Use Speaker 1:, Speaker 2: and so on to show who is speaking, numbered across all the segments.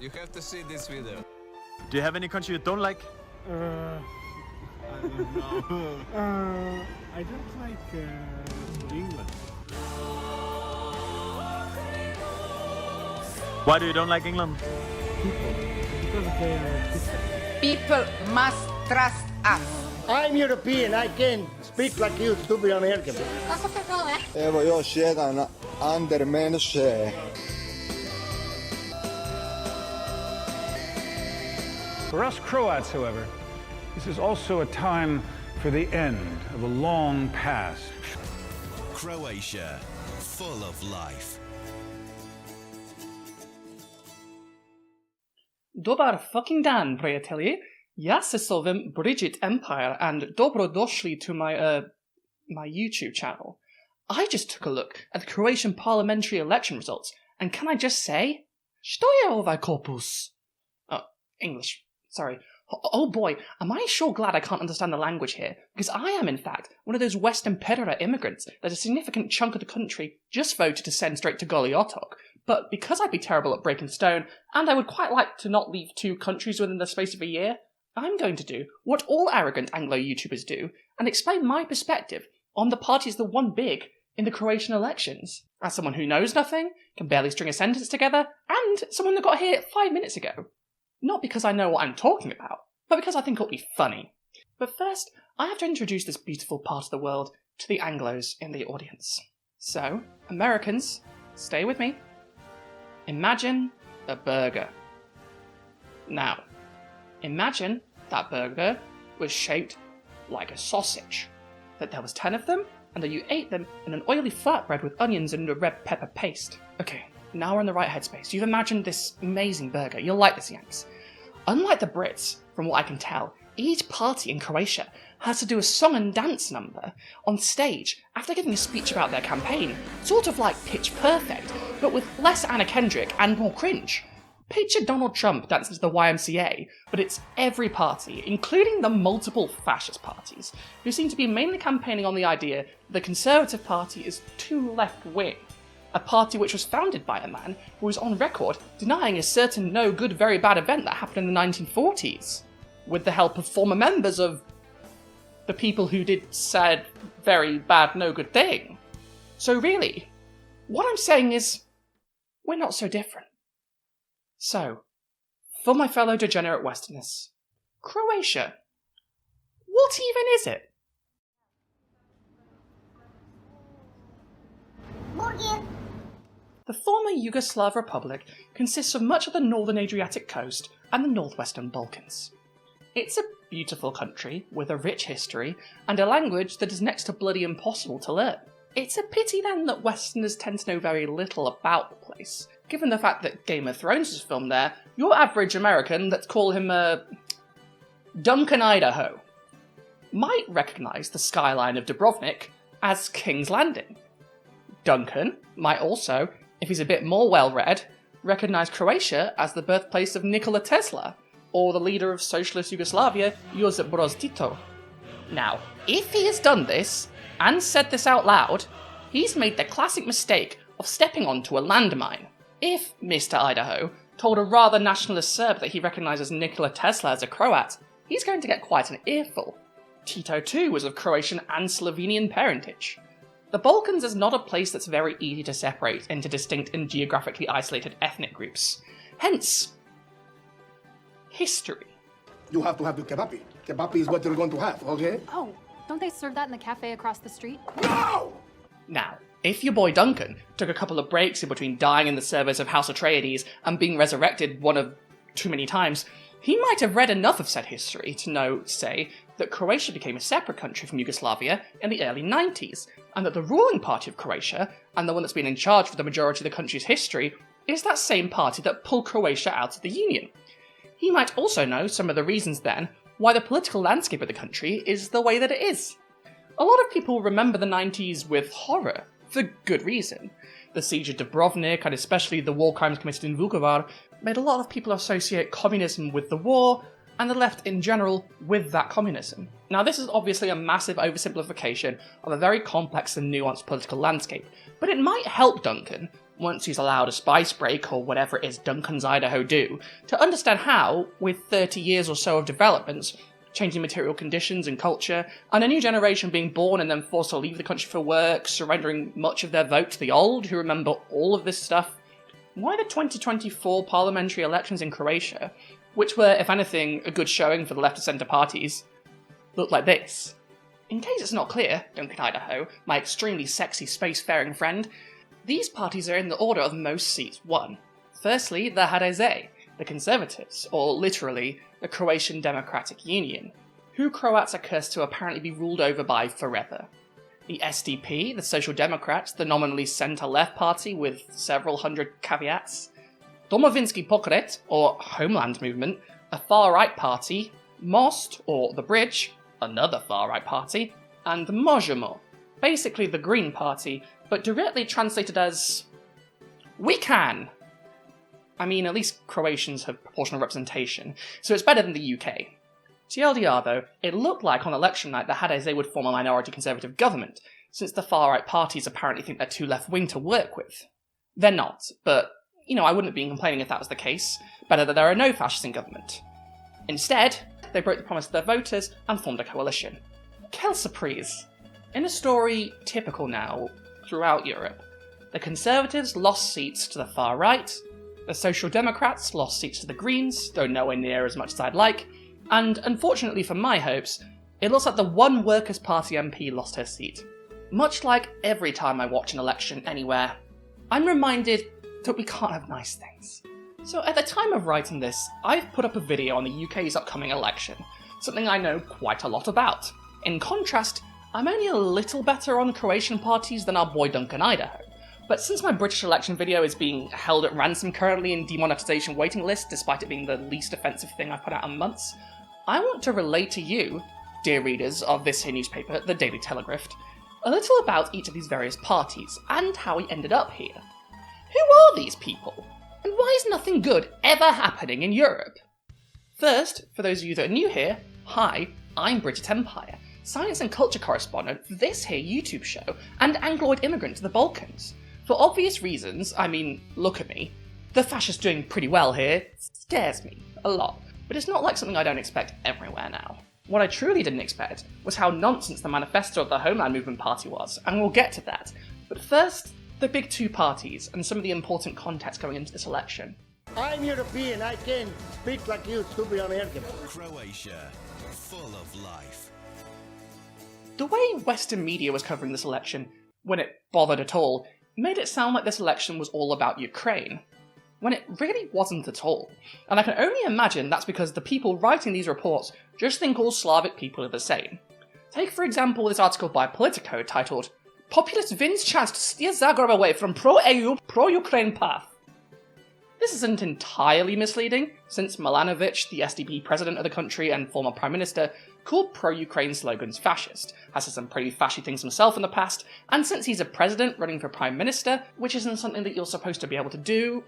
Speaker 1: You have to see this video.
Speaker 2: Do you have any country you don't like?
Speaker 3: I don't know. I don't like England.
Speaker 2: Why do you don't like England?
Speaker 3: Because they are different.
Speaker 4: People must trust us.
Speaker 5: I'm European, I can speak like you, stupid American.
Speaker 6: Evo još jedan under menše.
Speaker 7: For us Croats, however, this is also a time for the end of a long past.
Speaker 8: Croatia, full of life.
Speaker 9: Dobar fucking dan, prijatelji. Ja se zovem Brigitte Empire, and dobrodošli to my YouTube channel. I just took a look at the Croatian parliamentary election results, and can I just say, što je ovaj korpus? Oh, English, sorry. Oh boy, am I sure glad I can't understand the language here, because I am, in fact, one of those Western Pedera immigrants that a significant chunk of the country just voted to send straight to Goli Otok. But because I'd be terrible at breaking stone, and I would quite like to not leave two countries within the space of a year, I'm going to do what all arrogant Anglo YouTubers do, and explain my perspective on the parties that won big in the Croatian elections, as someone who knows nothing, can barely string a sentence together, and someone that got here 5 minutes ago. Not because I know what I'm talking about, but because I think it'll be funny. But first, I have to introduce this beautiful part of the world to the Anglos in the audience. So, Americans, stay with me. Imagine a burger. Now, imagine that burger was shaped like a sausage, that there was 10 of them, and that you ate them in an oily flatbread with onions and a red pepper paste. Okay, now we're in the right headspace. You've imagined this amazing burger. You'll like this, Yanks. Unlike the Brits, from what I can tell, each party in Croatia has to do a song and dance number on stage after giving a speech about their campaign, sort of like Pitch Perfect, but with less Anna Kendrick and more cringe. Picture Donald Trump dancing to the YMCA, but it's every party, including the multiple fascist parties, who seem to be mainly campaigning on the idea that the Conservative Party is too left-wing, a party which was founded by a man who was on record denying a certain no-good, very bad event that happened in the 1940s, with the help of former members of the people who did said very bad, no-good thing. So really, what I'm saying is, we're not so different. So, for my fellow degenerate Westerners, Croatia, what even is it? The former Yugoslav Republic consists of much of the northern Adriatic coast and the northwestern Balkans. It's a beautiful country with a rich history and a language that is next to bloody impossible to learn. It's a pity then that Westerners tend to know very little about the place. Given the fact that Game of Thrones was filmed there, your average American, let's call him Duncan, Idaho, might recognise the skyline of Dubrovnik as King's Landing. Duncan might also, if he's a bit more well-read, recognise Croatia as the birthplace of Nikola Tesla, or the leader of socialist Yugoslavia, Josip Broz Tito. Now, if he has done this, and said this out loud, he's made the classic mistake of stepping onto a landmine. If Mr. Idaho told a rather nationalist Serb that he recognises Nikola Tesla as a Croat, he's going to get quite an earful. Tito too was of Croatian and Slovenian parentage. The Balkans is not a place that's very easy to separate into distinct and geographically isolated ethnic groups. Hence, history.
Speaker 5: You have to have the kebapi. Kebapi is what you're going to have, okay?
Speaker 10: Oh, don't they serve that in the cafe across the street?
Speaker 5: No!
Speaker 9: Now, if your boy Duncan took a couple of breaks in between dying in the service of House Atreides and being resurrected one of too many times, he might have read enough of said history to know, say, that Croatia became a separate country from Yugoslavia in the early 90s, and that the ruling party of Croatia, and the one that's been in charge for the majority of the country's history, is that same party that pulled Croatia out of the Union. He might also know some of the reasons then why the political landscape of the country is the way that it is. A lot of people remember the 90s with horror, for good reason. The siege of Dubrovnik, and especially the war crimes committed in Vukovar, made a lot of people associate communism with the war, and the left in general with that communism. Now this is obviously a massive oversimplification of a very complex and nuanced political landscape, but it might help Duncan once he's allowed a spice break or whatever it is Duncan's Idaho do, to understand how, with 30 years or so of developments, changing material conditions and culture, and a new generation being born and then forced to leave the country for work, surrendering much of their vote to the old, who remember all of this stuff, why the 2024 parliamentary elections in Croatia, which were, if anything, a good showing for the left of centre parties, look like this. In case it's not clear, Duncan Idaho, my extremely sexy spacefaring friend, these parties are in the order of most seats won. Firstly, the HDZ, the Conservatives, or literally, the Croatian Democratic Union, who Croats are cursed to apparently be ruled over by forever. The SDP, the Social Democrats, the nominally centre-left party with several hundred caveats. Domovinski Pokret, or Homeland Movement, a far-right party. Most, or the Bridge, another far-right party. And Možemo, basically the Green Party, but directly translated as "we can." I mean, at least Croatians have proportional representation, so it's better than the UK. TLDR though, it looked like on election night the HDZ would form a minority conservative government, since the far-right parties apparently think they're too left-wing to work with. They're not, but, I wouldn't have been complaining if that was the case. Better that there are no fascists in government. Instead, they broke the promise to their voters and formed a coalition. Quelle surprise! In a story typical now throughout Europe, the Conservatives lost seats to the far right, the Social Democrats lost seats to the Greens, though nowhere near as much as I'd like, and unfortunately for my hopes, it looks like the one Workers' Party MP lost her seat. Much like every time I watch an election anywhere, I'm reminded that we can't have nice things. So at the time of writing this, I've put up a video on the UK's upcoming election, something I know quite a lot about. In contrast, I'm only a little better on Croatian parties than our boy Duncan Idaho. But since my British election video is being held at ransom currently in demonetisation waiting list, despite it being the least offensive thing I've put out in months, I want to relate to you, dear readers of this here newspaper, the Daily Telegraph, a little about each of these various parties, and how we ended up here. Who are these people? And why is nothing good ever happening in Europe? First, for those of you that are new here, hi, I'm Brigitte Empire, science and culture correspondent for this here YouTube show, and Angloid immigrant to the Balkans. For obvious reasons, I mean, look at me, the fascists doing pretty well here scares me a lot, but it's not like something I don't expect everywhere now. What I truly didn't expect was how nonsense the manifesto of the Homeland Movement Party was, and we'll get to that. But first, the big two parties, and some of the important context going into this election.
Speaker 5: I'm European, I can speak like you, stupid American.
Speaker 8: Croatia, full of life.
Speaker 9: The way Western media was covering this election, when it bothered at all, made it sound like this election was all about Ukraine, when it really wasn't at all. And I can only imagine that's because the people writing these reports just think all Slavic people are the same. Take for example this article by Politico titled, "Populist wins chance to steer Zagreb away from pro-EU, pro-Ukraine path." This isn't entirely misleading, since Milanovic, the SDP president of the country and former prime minister, called pro-Ukraine slogans fascist, has said some pretty fashy things himself in the past, and since he's a president running for prime minister, which isn't something that you're supposed to be able to do,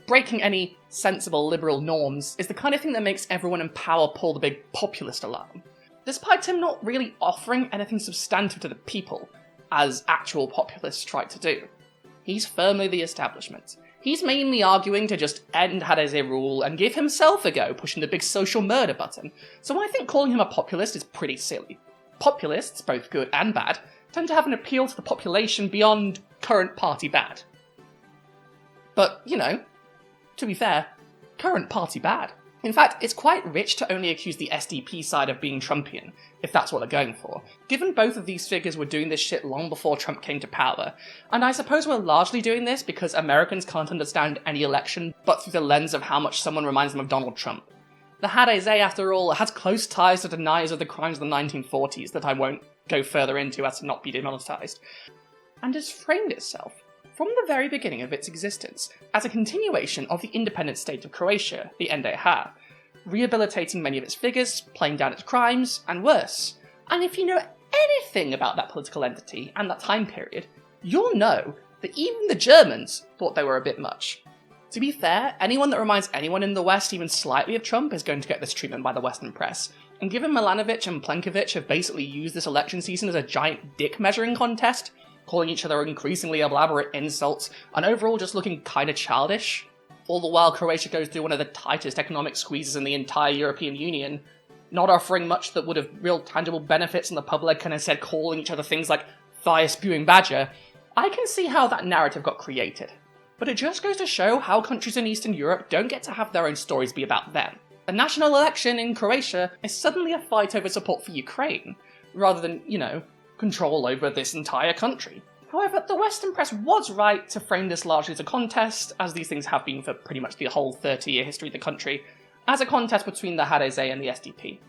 Speaker 9: breaking any sensible liberal norms is the kind of thing that makes everyone in power pull the big populist alarm. Despite him not really offering anything substantive to the people, as actual populists try to do. He's firmly the establishment. He's mainly arguing to just end HDZ rule and give himself a go, pushing the big social murder button, so I think calling him a populist is pretty silly. Populists, both good and bad, tend to have an appeal to the population beyond current party bad. But, to be fair, current party bad. In fact, it's quite rich to only accuse the SDP side of being Trumpian, if that's what they're going for, given both of these figures were doing this shit long before Trump came to power, and I suppose we're largely doing this because Americans can't understand any election but through the lens of how much someone reminds them of Donald Trump. The HDZ, after all, has close ties to deniers of the crimes of the 1940s that I won't go further into as to not be demonetised, and has framed itself, from the very beginning of its existence, as a continuation of the independent state of Croatia, the NDH, rehabilitating many of its figures, playing down its crimes, and worse. And if you know anything about that political entity and that time period, you'll know that even the Germans thought they were a bit much. To be fair, anyone that reminds anyone in the West even slightly of Trump is going to get this treatment by the Western press, and given Milanovic and Plenkovic have basically used this election season as a giant dick measuring contest, calling each other increasingly elaborate insults, and overall just looking kinda childish. All the while Croatia goes through one of the tightest economic squeezes in the entire European Union, not offering much that would have real tangible benefits in the public, and instead calling each other things like fire-spewing badger. I can see how that narrative got created. But it just goes to show how countries in Eastern Europe don't get to have their own stories be about them. The national election in Croatia is suddenly a fight over support for Ukraine, rather than, control over this entire country. However, the Western press was right to frame this largely as a contest, as these things have been for pretty much the whole 30-year history of the country, as a contest between the HDZ and the SDP.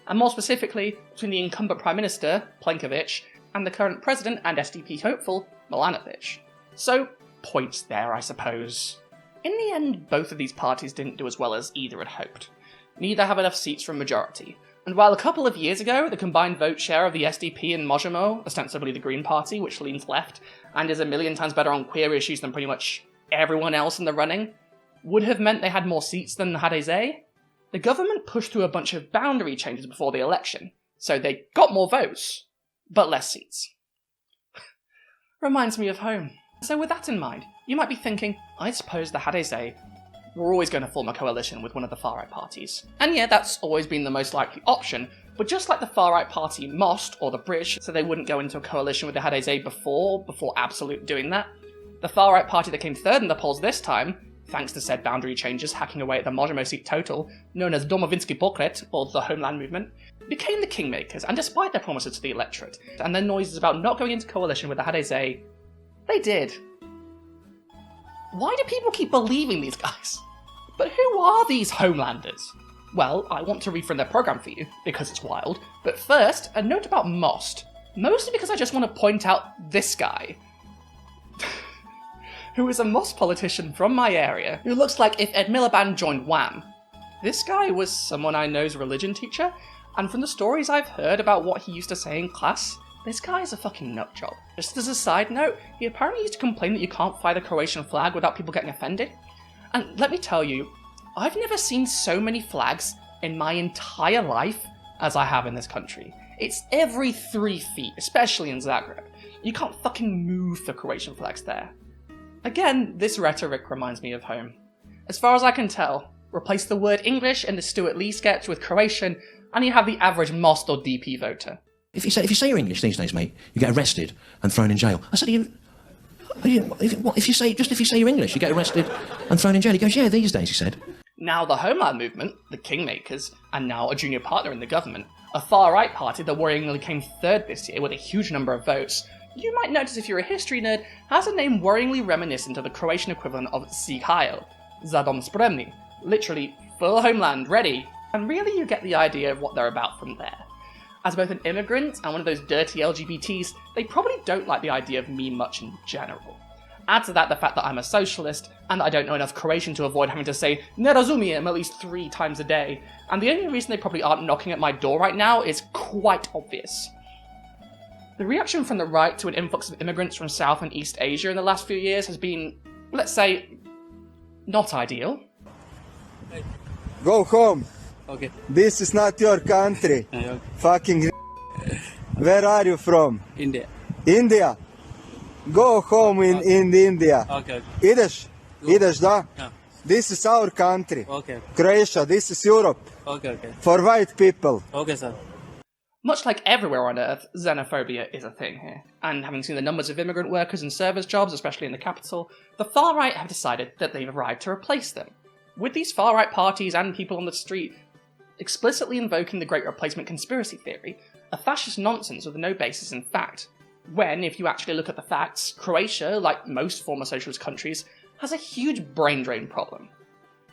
Speaker 9: And more specifically, between the incumbent Prime Minister, Plenković, and the current President and SDP hopeful, Milanovic. So, points there, I suppose. In the end, both of these parties didn't do as well as either had hoped. Neither have enough seats for a majority, and while a couple of years ago the combined vote share of the SDP and Mozart, ostensibly the Green Party, which leans left, and is a million times better on queer issues than pretty much everyone else in the running, would have meant they had more seats than the HDZ, the government pushed through a bunch of boundary changes before the election, so they got more votes, but less seats. Reminds me of home. So with that in mind, you might be thinking, I suppose the HDZ were always going to form a coalition with one of the far-right parties. And yeah, that's always been the most likely option, but just like the far-right party Most, or the British, so they wouldn't go into a coalition with the HDZ before Absolute doing that, the far-right party that came third in the polls this time, thanks to said boundary changes hacking away at the Mozart seat total, known as Domovinski Pokret, or the Homeland Movement, became the kingmakers, and despite their promises to the electorate, and their noises about not going into coalition with the HDZ, they did. Why do people keep believing these guys? But who are these Homelanders? Well, I want to read from their programme for you, because it's wild, but first, a note about Most, mostly because I just want to point out this guy, who is a Most politician from my area, who looks like if Ed Miliband joined Wham. This guy was someone I know's religion teacher, and from the stories I've heard about what he used to say in class, this guy is a fucking nutjob. Just as a side note, he apparently used to complain that you can't fly the Croatian flag without people getting offended. And let me tell you, I've never seen so many flags in my entire life as I have in this country. It's every 3 feet, especially in Zagreb. You can't fucking move the Croatian flags there. Again, this rhetoric reminds me of home. As far as I can tell, replace the word English in the Stuart Lee sketch with Croatian, and you have the average Most or DP voter.
Speaker 1: If you say you're English these days, mate, you get arrested and thrown in jail. I said, if you say you're English, you get arrested and thrown in jail. He goes, yeah, these days, he said.
Speaker 9: Now the Homeland Movement, the Kingmakers, and now a junior partner in the government, a far-right party that worryingly came third this year with a huge number of votes, you might notice if you're a history nerd, has a name worryingly reminiscent of the Croatian equivalent of Sihail, Zadom Spremni, literally, full homeland, ready. And really you get the idea of what they're about from there. As both an immigrant and one of those dirty LGBTs, they probably don't like the idea of me much in general. Add to that the fact that I'm a socialist, and that I don't know enough Croatian to avoid having to say "ne razumijem" at least 3 times a day, and the only reason they probably aren't knocking at my door right now is quite obvious. The reaction from the right to an influx of immigrants from South and East Asia in the last few years has been, let's say, not ideal.
Speaker 6: Go home.
Speaker 3: Okay.
Speaker 6: This is not your country.
Speaker 3: Okay.
Speaker 6: Fucking. Where are you from?
Speaker 3: India.
Speaker 6: India. Go home in India.
Speaker 3: Okay.
Speaker 6: Ideš, da?
Speaker 3: Yeah.
Speaker 6: This is our country.
Speaker 3: Okay.
Speaker 6: Croatia, this is Europe.
Speaker 3: Okay.
Speaker 6: For white people.
Speaker 3: Okay, sir.
Speaker 9: Much like everywhere on Earth, xenophobia is a thing here. And having seen the numbers of immigrant workers in service jobs, especially in the capital, the far right have decided that they've arrived to replace them. With these far right parties and people on the street explicitly invoking the Great Replacement conspiracy theory, a fascist nonsense with no basis in fact. When, if you actually look at the facts, Croatia, like most former socialist countries, has a huge brain drain problem.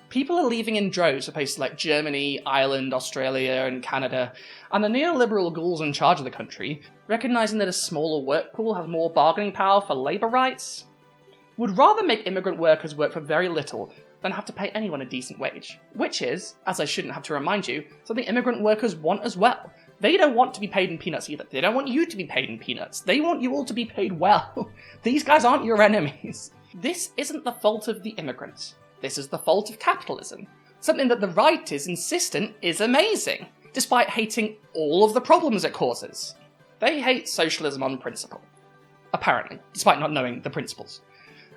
Speaker 9: People are leaving in droves for places like Germany, Ireland, Australia, and Canada, and the neoliberal ghouls in charge of the country, recognising that a smaller work pool has more bargaining power for labour rights, would rather make immigrant workers work for very little than have to pay anyone a decent wage. Which is, as I shouldn't have to remind you, something immigrant workers want as well. They don't want to be paid in peanuts either. They don't want you to be paid in peanuts. They want you all to be paid well. These guys aren't your enemies. This isn't the fault of the immigrants. This is the fault of capitalism. Something that the right is insistent is amazing, despite hating all of the problems it causes. They hate socialism on principle. apparently, despite not knowing the principles.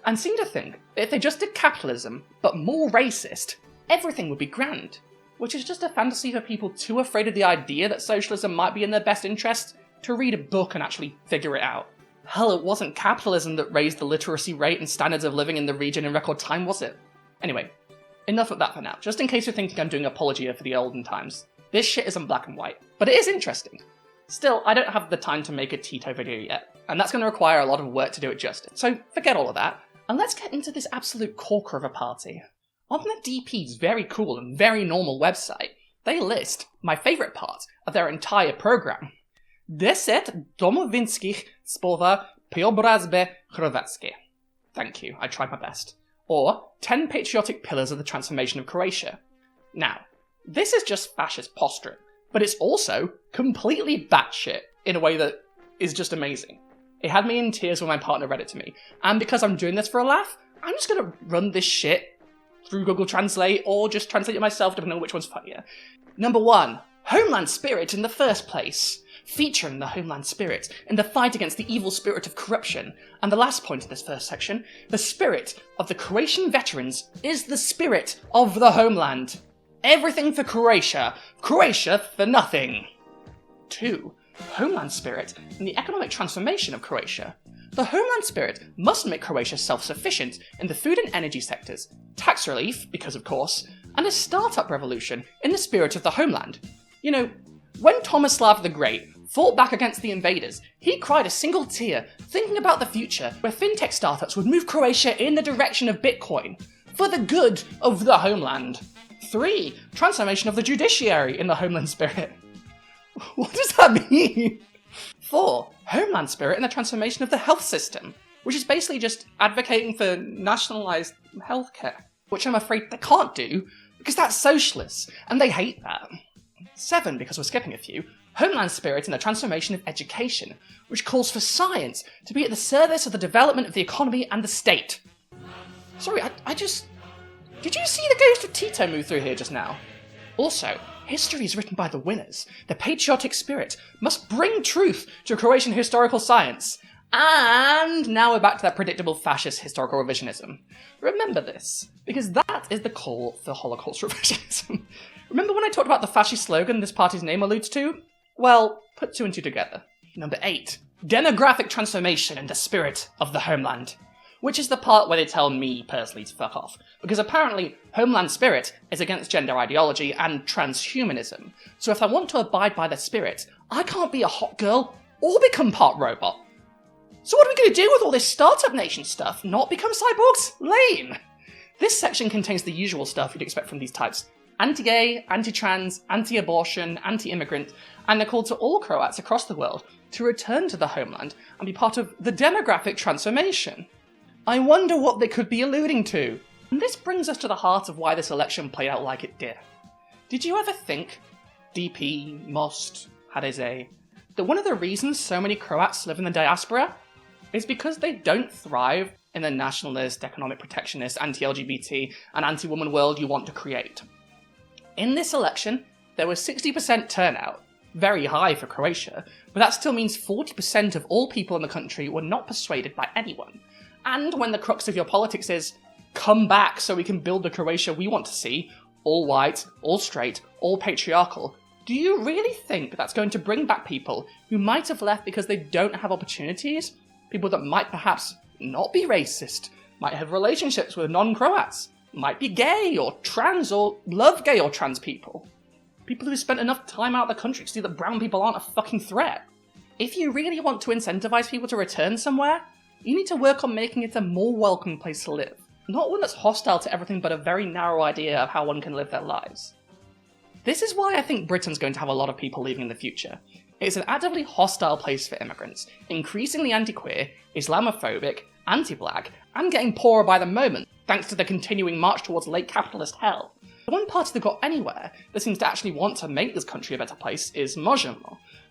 Speaker 9: And seem to think that if they just did capitalism, but more racist, everything would be grand. Which is just a fantasy for people too afraid of the idea that socialism might be in their best interest to read a book and actually figure it out. Hell, it wasn't capitalism that raised the literacy rate and standards of living in the region in record time, was it? Anyway, enough of that for now. Just in case you're thinking I'm doing apologia for the olden times. This shit isn't black and white, but it is interesting. Still, I don't have the time to make a Tito video yet, and that's going to require a lot of work to do it justice, so forget all of that, and let's get into this absolute corker of a party. On the DP's very cool and very normal website, they list my favourite part of their entire programme. 10 domovinskich spowa preobrazby chorwackie. Thank you, I tried my best. Or 10 patriotic pillars of the transformation of Croatia. Now, this is just fascist posturing, but it's also completely batshit in a way that is just amazing. It had me in tears when my partner read it to me, and because I'm doing this for a laugh, I'm just gonna run this shit through Google Translate or just translate it myself depending on which one's funnier. Number 1, homeland spirit in the first place. Featuring the homeland spirit in the fight against the evil spirit of corruption. And the last point in this first section, the spirit of the Croatian veterans is the spirit of the homeland. Everything for Croatia, Croatia for nothing. 2, homeland spirit in the economic transformation of Croatia. The homeland spirit must make Croatia self-sufficient in the food and energy sectors, tax relief, because of course, and a startup revolution in the spirit of the homeland. You know, when Tomislav the Great fought back against the invaders, he cried a single tear thinking about the future where fintech startups would move Croatia in the direction of Bitcoin, for the good of the homeland. 3, transformation of the judiciary in the homeland spirit. What does that mean? 4, homeland spirit in the transformation of the health system, which is basically just advocating for nationalised healthcare, which I'm afraid they can't do because that's socialist, and they hate that. 7, because we're skipping a few, homeland spirit in the transformation of education, which calls for science to be at the service of the development of the economy and the state. Sorry, I just... Did you see the ghost of Tito move through here just now? Also, history is written by the winners. The patriotic spirit must bring truth to Croatian historical science. And now we're back to that predictable fascist historical revisionism. Remember this, because that is the call for Holocaust revisionism. Remember when I talked about the fascist slogan this party's name alludes to? Well, put 2 and 2 together. Number 8, demographic transformation in the spirit of the homeland. Which is the part where they tell me personally to fuck off. Because apparently, homeland spirit is against gender ideology and transhumanism. So if I want to abide by the spirit, I can't be a hot girl or become part robot. So what are we going to do with all this startup nation stuff? Not become cyborgs? Lame! This section contains the usual stuff you'd expect from these types. Anti-gay, anti-trans, anti-abortion, anti-immigrant, and they're called to all Croats across the world to return to the homeland and be part of the demographic transformation. I wonder what they could be alluding to. And this brings us to the heart of why this election played out like it did. Did you ever think, DP, Most, HDZ, that one of the reasons so many Croats live in the diaspora is because they don't thrive in the nationalist, economic protectionist, anti-LGBT, and anti-woman world you want to create? In this election, there was 60% turnout, very high for Croatia, but that still means 40% of all people in the country were not persuaded by anyone. And when the crux of your politics is, come back so we can build the Croatia we want to see, all white, all straight, all patriarchal, do you really think that's going to bring back people who might have left because they don't have opportunities? People that might perhaps not be racist, might have relationships with non-Croats, might be gay or trans or love gay or trans people. People who spent enough time out of the country to see that brown people aren't a fucking threat. If you really want to incentivize people to return somewhere, you need to work on making it a more welcome place to live. Not one that's hostile to everything but a very narrow idea of how one can live their lives. This is why I think Britain's going to have a lot of people leaving in the future. It's an actively hostile place for immigrants, increasingly anti-queer, Islamophobic, anti-black, and getting poorer by the moment, thanks to the continuing march towards late capitalist hell. The one party that got anywhere that seems to actually want to make this country a better place is Mozart,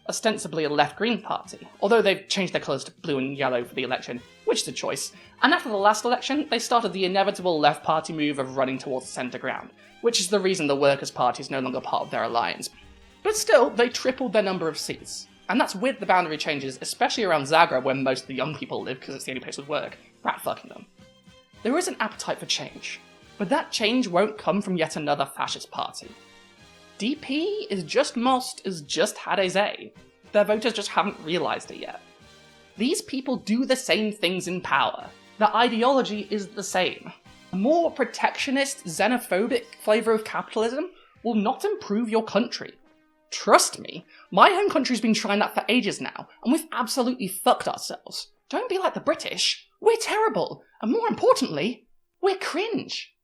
Speaker 9: ostensibly a left-green party, although they've changed their colours to blue and yellow for the election, which is a choice. And after the last election, they started the inevitable left party move of running towards the centre ground, which is the reason the Workers' Party is no longer part of their alliance. But still, they tripled their number of seats. And that's with the boundary changes, especially around Zagreb, where most of the young people live because it's the only place with work, rat fucking them. There is an appetite for change, but that change won't come from yet another fascist party. DP is just Most is just HDZ. Their voters just haven't realised it yet. These people do the same things in power. Their ideology is the same. A more protectionist, xenophobic flavour of capitalism will not improve your country. Trust me, my home country's been trying that for ages now, and we've absolutely fucked ourselves. Don't be like the British. We're terrible, and more importantly, we're cringe.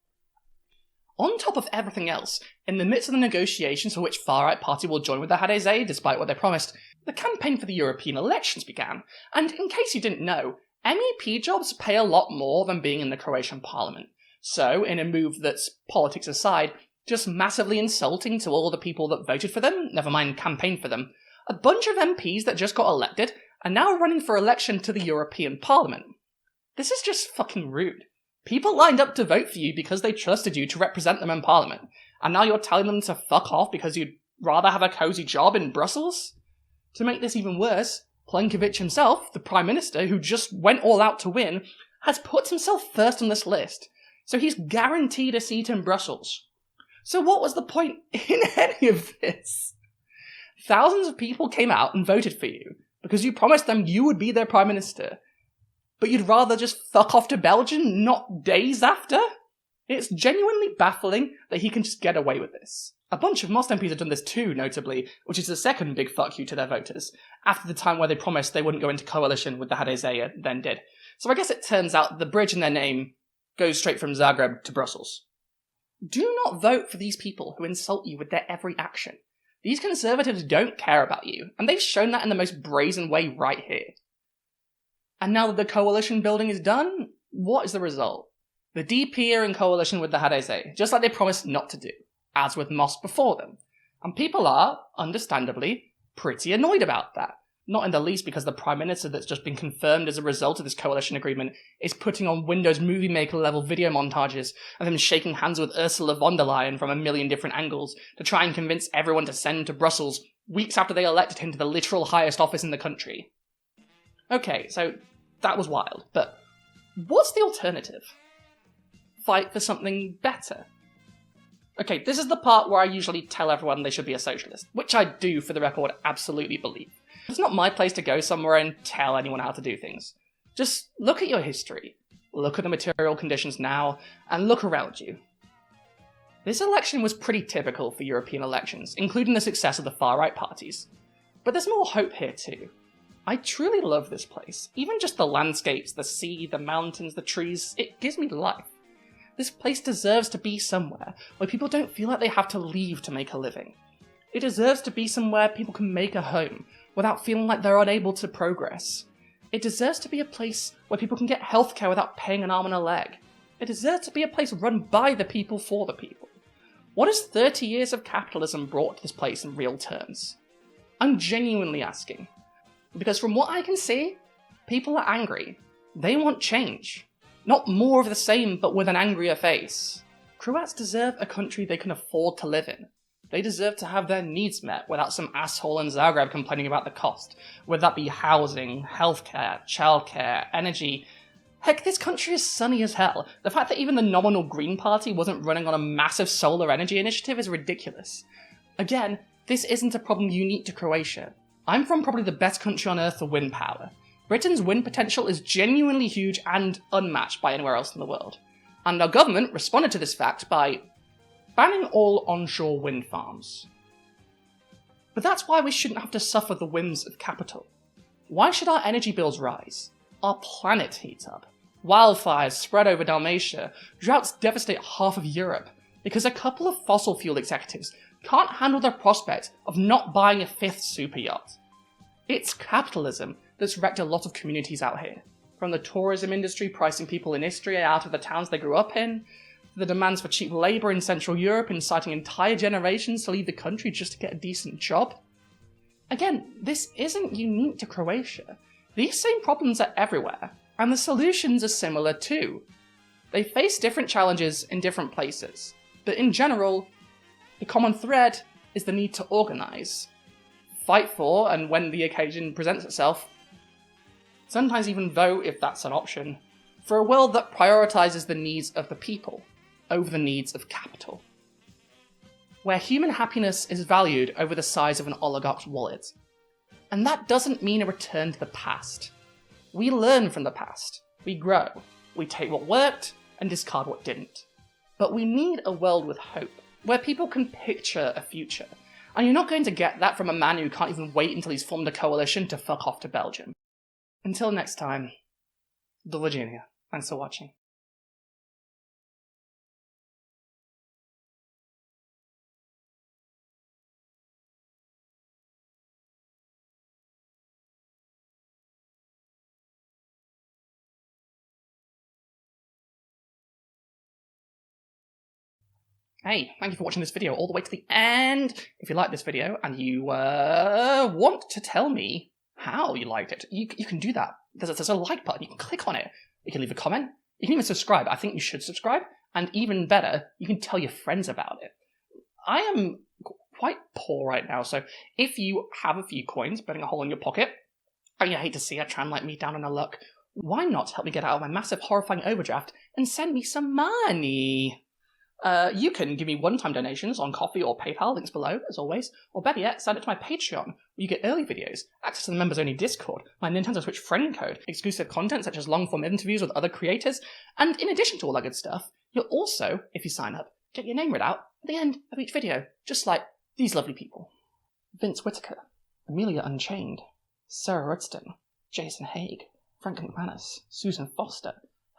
Speaker 9: On top of everything else, in the midst of the negotiations for which far-right party will join with the HDZ, despite what they promised, the campaign for the European elections began, and in case you didn't know, MEP jobs pay a lot more than being in the Croatian parliament. So, in a move that's, politics aside, just massively insulting to all the people that voted for them, never mind campaigned for them, a bunch of MPs that just got elected are now running for election to the European Parliament. This is just fucking rude. People lined up to vote for you because they trusted you to represent them in Parliament, and now you're telling them to fuck off because you'd rather have a cosy job in Brussels? To make this even worse, Plenkovic himself, the Prime Minister, who just went all out to win, has put himself first on this list, so he's guaranteed a seat in Brussels. So what was the point in any of this? Thousands of people came out and voted for you, because you promised them you would be their Prime Minister, but you'd rather just fuck off to Belgium not days after? It's genuinely baffling that he can just get away with this. A bunch of Most MPs have done this too, notably, which is the second big fuck you to their voters, after the time where they promised they wouldn't go into coalition with the HDZ and then did. So I guess it turns out the bridge in their name goes straight from Zagreb to Brussels. Do not vote for these people who insult you with their every action. These conservatives don't care about you, and they've shown that in the most brazen way right here. And now that the coalition building is done, what is the result? The DP are in coalition with the HDZ, just like they promised not to do, as with Most before them. And people are, understandably, pretty annoyed about that. Not in the least because the Prime Minister that's just been confirmed as a result of this coalition agreement is putting on Windows Movie Maker level video montages of him shaking hands with Ursula von der Leyen from a million different angles to try and convince everyone to send to Brussels weeks after they elected him to the literal highest office in the country. Okay, so that was wild, but what's the alternative? Fight for something better. Okay, this is the part where I usually tell everyone they should be a socialist, which I do, for the record, absolutely believe. It's not my place to go somewhere and tell anyone how to do things. Just look at your history, look at the material conditions now, and look around you. This election was pretty typical for European elections, including the success of the far-right parties. But there's more hope here too. I truly love this place. Even just the landscapes, the sea, the mountains, the trees, it gives me life. This place deserves to be somewhere where people don't feel like they have to leave to make a living. It deserves to be somewhere people can make a home without feeling like they're unable to progress. It deserves to be a place where people can get healthcare without paying an arm and a leg. It deserves to be a place run by the people for the people. What has 30 years of capitalism brought to this place in real terms? I'm genuinely asking. Because from what I can see, people are angry. They want change. Not more of the same, but with an angrier face. Croats deserve a country they can afford to live in. They deserve to have their needs met without some asshole in Zagreb complaining about the cost, whether that be housing, healthcare, childcare, energy. Heck, this country is sunny as hell. The fact that even the nominal Green Party wasn't running on a massive solar energy initiative is ridiculous. Again, this isn't a problem unique to Croatia. I'm from probably the best country on earth for wind power. Britain's wind potential is genuinely huge and unmatched by anywhere else in the world. And our government responded to this fact by banning all onshore wind farms. But that's why we shouldn't have to suffer the whims of capital. Why should our energy bills rise? Our planet heats up. Wildfires spread over Dalmatia. Droughts devastate half of Europe because a couple of fossil fuel executives can't handle the prospect of not buying a fifth super yacht. It's capitalism that's wrecked a lot of communities out here. From the tourism industry pricing people in Istria out of the towns they grew up in, to the demands for cheap labour in Central Europe inciting entire generations to leave the country just to get a decent job. Again, this isn't unique to Croatia. These same problems are everywhere, and the solutions are similar too. They face different challenges in different places, but in general, the common thread is the need to organise. fight for, and when the occasion presents itself, sometimes even vote, if that's an option, for a world that prioritizes the needs of the people over the needs of capital. Where human happiness is valued over the size of an oligarch's wallet. And that doesn't mean a return to the past. We learn from the past. We grow. We take what worked and discard what didn't. But we need a world with hope, where people can picture a future. And you're not going to get that from a man who can't even wait until he's formed a coalition to fuck off to Belgium. Until next time, do Virginia. Thanks for watching. Hey, thank you for watching this video all the way to the end. If you like this video and you want to tell me how you liked it, you can do that. There's a like button, you can click on it. You can leave a comment. You can even subscribe. I think you should subscribe. And even better, you can tell your friends about it. I am quite poor right now, so if you have a few coins burning a hole in your pocket, and you hate to see it, try and let me down on a luck, why not help me get out of my massive horrifying overdraft and send me some money? You can give me one-time donations on Coffee or PayPal, links below, as always, or better yet, sign up to my Patreon, where you get early videos, access to the members-only Discord, my Nintendo Switch friend code, exclusive content such as long-form interviews with other creators, and in addition to all that good stuff, you'll also, if you sign up, get your name read out at the end of each video, just like these lovely people. Vince Whitaker, Amelia Unchained, Sarah Rudston, Jason Haig, Frank McManus, Susan Foster,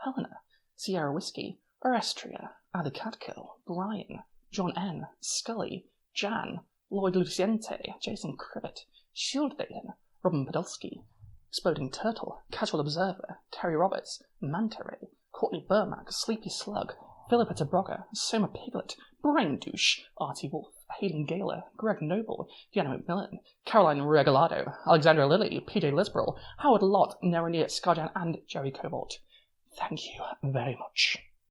Speaker 9: Helena, Sierra Whiskey, Orestria, Ali Cadkill, Brian, John N, Scully, Jan, Lloyd Luciente, Jason Cribbett, Shield Baden, Robin Podolsky, Exploding Turtle, Casual Observer, Terry Roberts, Manta Ray, Courtney Burmack, Sleepy Slug, Philippa Tabrogga, Soma Piglet, Brain Douche, Artie Wolf, Hayden Gaylor, Greg Noble, Deanna McMillan, Caroline Regalado, Alexandra Lilly, PJ Lisborough, Howard Lott, Neronier Skarjan, and Jerry Cobalt. Thank you very much.